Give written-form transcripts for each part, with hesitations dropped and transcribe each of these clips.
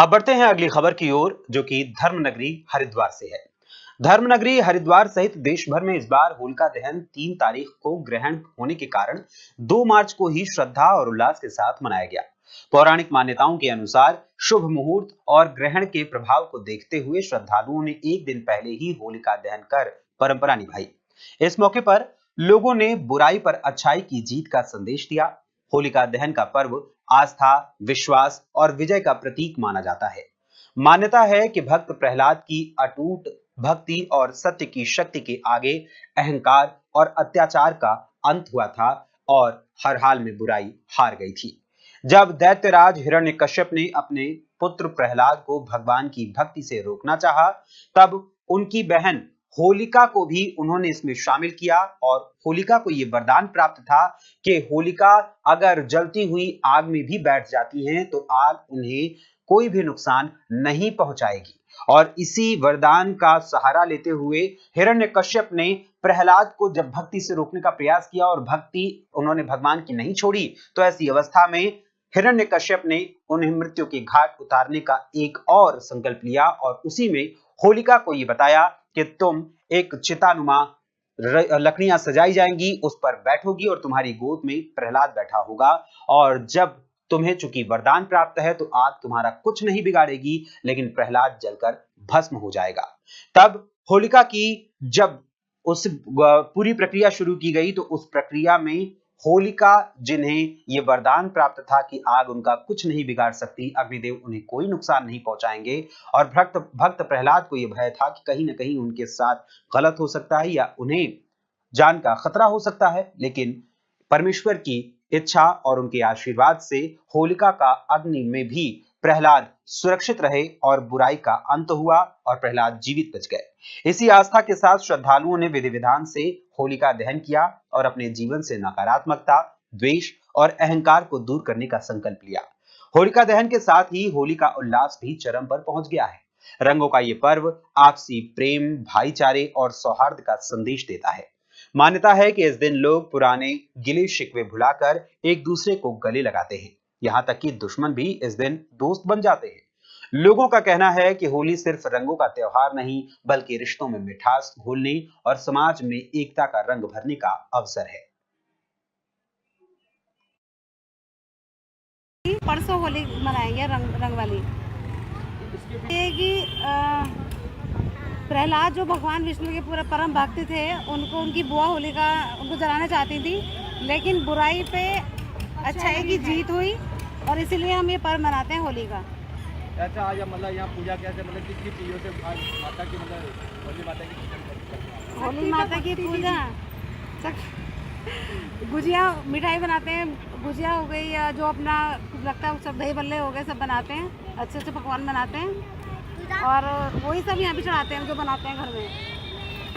अब बढ़ते हैं अगली खबर की ओर, जो कि धर्मनगरी हरिद्वार से है। धर्मनगरी हरिद्वार सहित देश भर में इस बार होलिका दहन 3 तारीख को ग्रहण होने के कारण 2 मार्च को ही श्रद्धा और उल्लास के साथ मनाया गया। पौराणिक मान्यताओं के अनुसार शुभ मुहूर्त और ग्रहण के प्रभाव को देखते हुए श्रद्धालुओं ने एक दिन पहले ही होलिका दहन कर परंपरा निभाई। इस मौके पर लोगों ने बुराई पर अच्छाई की जीत का संदेश दिया। होलिका दहन का पर्व आस्था, विश्वास और विजय का प्रतीक माना जाता है। मान्यता है कि भक्त प्रहलाद की अटूट भक्ति और सत्य की शक्ति के आगे अहंकार और अत्याचार का अंत हुआ था और हर हाल में बुराई हार गई थी। जब दैत्यराज हिरण्यकश्यप ने अपने पुत्र प्रहलाद को भगवान की भक्ति से रोकना चाहा, तब उनकी बहन होलिका को भी उन्होंने इसमें शामिल किया और होलिका को यह वरदान प्राप्त था कि होलिका अगर जलती हुई आग में भी बैठ जाती हैं तो आग उन्हें कोई भी नुकसान नहीं पहुंचाएगी। और इसी वरदान का सहारा लेते हुए हिरण्यकश्यप ने प्रहलाद को जब भक्ति से रोकने का प्रयास किया और भक्ति उन्होंने भगवान की नहीं छोड़ी, तो ऐसी अवस्था में हिरण्यकश्यप ने उन्हें मृत्यु के घाट उतारने का एक और संकल्प लिया और उसी में होलिका को यह बताया कि तुम एक चितानुमा लकड़ियां सजाई जाएंगी, उस पर बैठोगी और तुम्हारी गोद में प्रहलाद बैठा होगा और जब तुम्हें चूंकि वरदान प्राप्त है तो आग तुम्हारा कुछ नहीं बिगाड़ेगी, लेकिन प्रहलाद जलकर भस्म हो जाएगा। तब होलिका की जब उस पूरी प्रक्रिया शुरू की गई तो उस प्रक्रिया में होलिका, जिन्हें यह वरदान प्राप्त था कि आग उनका कुछ नहीं बिगाड़ सकती, अग्निदेव उन्हें कोई नुकसान नहीं पहुंचाएंगे, और भक्त प्रहलाद को यह भय था कि कहीं ना कहीं उनके साथ गलत हो सकता है या उन्हें जान का खतरा हो सकता है, लेकिन परमेश्वर की इच्छा और उनके आशीर्वाद से होलिका का अग्नि में भी प्रहलाद सुरक्षित रहे और बुराई का अंत हुआ और प्रहलाद जीवित बच गए। इसी आस्था के साथ श्रद्धालुओं ने विधि विधान से होलिका दहन किया और अपने जीवन से नकारात्मकता, द्वेष और अहंकार को दूर करने का संकल्प लिया। होलिका दहन के साथ ही होली का उल्लास भी चरम पर पहुंच गया है। रंगों का ये पर्व आपसी प्रेम, भाईचारे और सौहार्द का संदेश देता है। मान्यता है कि इस दिन लोग पुराने गिले शिकवे भुलाकर एक दूसरे को गले लगाते हैं, यहाँ तक कि दुश्मन भी इस दिन दोस्त बन जाते हैं। लोगों का कहना है कि होली सिर्फ रंगों का त्योहार नहीं, बल्कि रिश्तों में मिठास घोलने और समाज में एकता का रंग भरने का अवसर है। परसों होली मनाएंगे रंग वाली। प्रहलाद जो भगवान विष्णु के पूरे परम भक्त थे, उनको उनकी बुआ होलिका उनको जलाना चाहती थी, लेकिन बुराई पे अच्छाई की जीत हुई और इसीलिए हम ये पर्व मनाते हैं होली का। अच्छा, आज मतलब यहाँ पूजा कैसे, मतलब कितनी चीज़ों से माता की, मतलब होली माता की पूजा गुजिया, मिठाई बनाते हैं, गुजिया हो गई या जो अपना लगता है सब, दही बल्ले हो गए, सब बनाते हैं, अच्छे अच्छे पकवान बनाते हैं और वही सब यहाँ भी चढ़ाते हैं जो बनाते हैं घर में।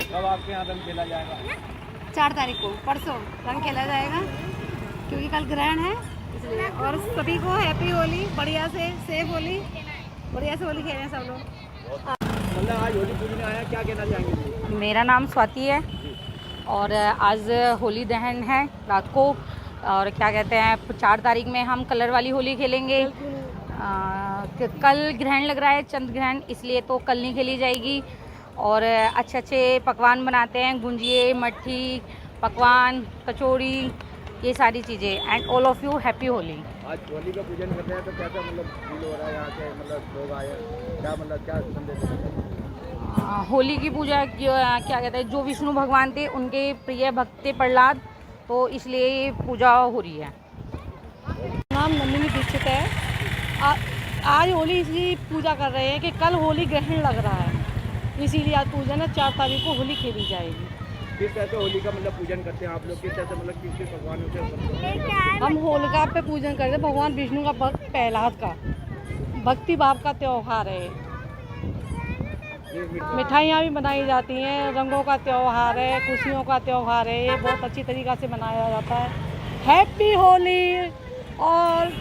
कब आपके यहाँ रंग खेला जाएगा? 4 तारीख को, परसों रंग खेला जाएगा क्योंकि कल ग्रहण है इसलिए। और सभी को हैप्पी होली, बढ़िया से सेफ होली, बढ़िया से होली खेलें सब लोग। मतलब आज होली पूजने आया, क्या कहना चाहेंगे? मेरा नाम स्वाति है और आज होली दहन है रात को, और क्या कहते हैं 4 तारीख में हम कलर वाली होली खेलेंगे। कल ग्रहण लग रहा है, चंद्र ग्रहण, इसलिए तो कल नहीं खेली जाएगी। और अच्छे अच्छे पकवान बनाते हैं, गुंजिए, मट्ठी, पकवान, कचौड़ी, ये सारी चीज़ें। And all of you happy Holi. आज होली का पूजन कर रहे हैं तो कैसा मतलब फील हो रहा है यहाँ के, मतलब लोग आए, क्या मतलब क्या संदेश देते हैं? होली की पूजा क्या कहते हैं, जो विष्णु भगवान थे उनके प्रिय भक्त थे प्रहलाद, तो इसलिए ये पूजा हो रही है। नाम नंदिनी दीक्षित है। आज होली इसलिए पूजा कर रहे हैं कि कल होली ग्रहण लग रहा है, इसीलिए आज पूजन है। 4 तारीख को होली खेली जाएगी। किस तरह से होली का मतलब पूजन करते हैं आप लोग? किस तरह से, मतलब किस भगवान से? हम होलिका पे पूजन करते हैं, भगवान विष्णु का भक्त प्रहलाद का भक्ति भाव का त्यौहार है। मिठाइयाँ भी बनाई जाती हैं, रंगों का त्यौहार है, खुशियों का त्यौहार है, ये बहुत अच्छी तरीक़ा से मनाया जाता है। हैप्पी होली। और